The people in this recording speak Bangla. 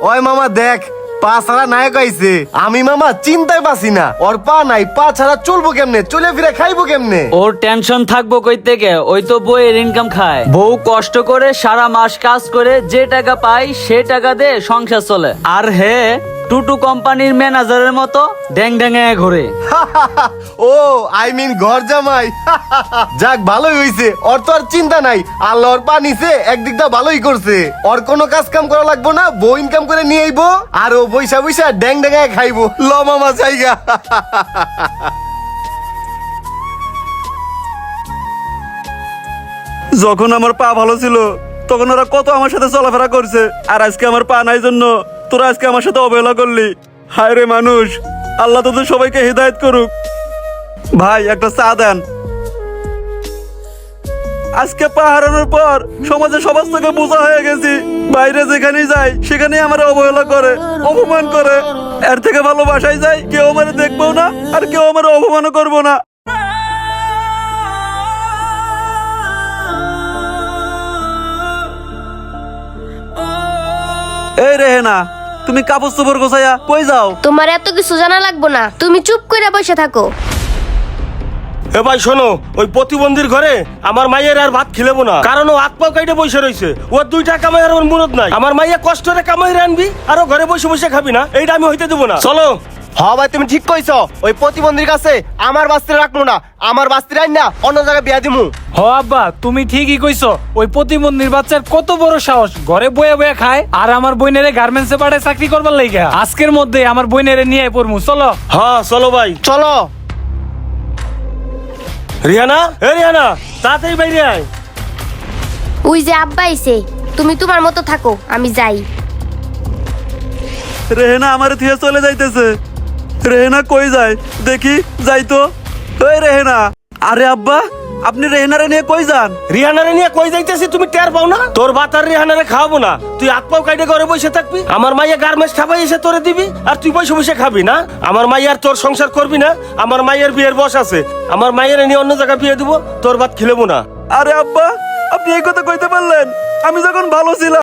ওই মামা দেখ, পা ছাড়া নায়ক আইছে। আমি মামা চিন্তায় পাচ্ছি না, ওর পা নাই, পা ছাড়া চলবো কেমনে, চলে ফিরে খাইবো কেমনে? ওর টেনশন থাকবো কই থেকে? ওই তো বউয়ের ইনকাম খায়। বউ কষ্ট করে সারা মাস কাজ করে যে টাকা পায় সে টাকা দিয়ে সংসার চলে। আর হে টুটু কোম্পানির ম্যানেজারের মতো ড্যাং ড্যাঙে ঘুরে। ও আই মিন ঘর জামাই। যাক ভালোই হইছে, ওর তো আর চিন্তা নাই। আল্লাহ ওর পা নিছে, একদিকটা ভালোই করছে। ওর কোনো কাজ কাম করা লাগবো না, বউ ইনকাম করে নিয়ে আইবো আর ও বইসা বইসা ড্যাং ড্যাঙে খাইবো। ল মামা জায়গা। যখন আমার পা ভালো ছিল তখন ওরা কত আমার সাথে চলাফেরা করছে, আর আজকে আমার পা নাই জন্য তোরা আজকে আমার সাথে অবহেলা করলি। হায় রে মানুষ, আল্লাহ তোদের সবাইকে হিদায়েত করুক। ভাই একটা চা দেন। আজকে পা হারানোর পর সমাজে সবার থেকে বোঝা হয়ে গেছি। বাইরে যেখানেই যাই সেখানেই আমার অবহেলা করে, অপমান করে। এর থেকে ভালো বাসায় যাই, কেউ আমার দেখবো না আর কেউ আমার অপমানও করবো না। এই রেহেনা, তুমি কাপড় চোপড় গোছাইয়া কই যাও? তোমার এত কিছু জানা লাগবো না, তুমি চুপ করে বসে থাকো। এ ভাই শোনো, ওই প্রতিবন্ধীর ঘরে আমার মাইয়ের আর ভাত খিলেবো না, কারণ ও হাত পাও কাইটে বসে রয়েছে। ওর 2 টাকা কামাই আর ওর মুরত নাই। আমার মাইয়া কষ্টরে কামাই আনবি আর ও ঘরে বসে বসে খাবি না, এইটা আমি হইতে দেবো না। চলো। হ্যাঁ ভাই তুমি ঠিক কইছো, ওই প্রতিবন্ধীর কাছে আমার বাস্তি রাখবো না, আমার বাস্তি রাখ না অন্য জায়গায় বিয়া দিমু। হ আব্বা, তুমি ঠিকই কইছো। ওই প্রতিবন্ধীর বাচ্চার কত বড় সাহস, ঘরে বয়ে বয়ে খায় আর আমার বইনেরে গার্মেন্টসে পাঠায় চাকরি করবার লাইগা। আজকের মধ্যে আমার বইনেরে নিয়ে পড়মু, চলো। হ্যাঁ চলো ভাই। চলো। রিহানা, এ রিহানা, তাড়াতাড়ি বাইরে আয়। ওই যে আব্বা আইছে, তুমি তোমার মতো থাকো, আমি যাই। রেহেনা আমার থিয়ে চলে যাইতেছে। রেহেনা কই যায় দেখি, যাই তো। ওই রেহেনা, আরে আব্বা আপনি রেহেনারে নিয়ে কই যান? রিহানারে নিয়ে কই যাইতেছি তুমি টের পাও না? তোর ভাত আর রিহানারে খাওয়াবো না, তুই হাত পাও কাইটে ঘরে বসে থাকবি। আমার মাইয়া গার্মেন্টস ঠাপাই এসে তোরে দিবি আর তুই বসে বসে খাবি না। আমার মাইয়ার তোর সংসার করবি না। আমার মাইয়ের বিয়ের বস আছে, আমার মাইয়ের নিয়ে অন্য জায়গায় বিয়ে দিব, তোর ভাত খিলেবো না। আরে আব্বা, আপনি এই কথা কইতে পারলেন? আমি যখন ভালো ছিলাম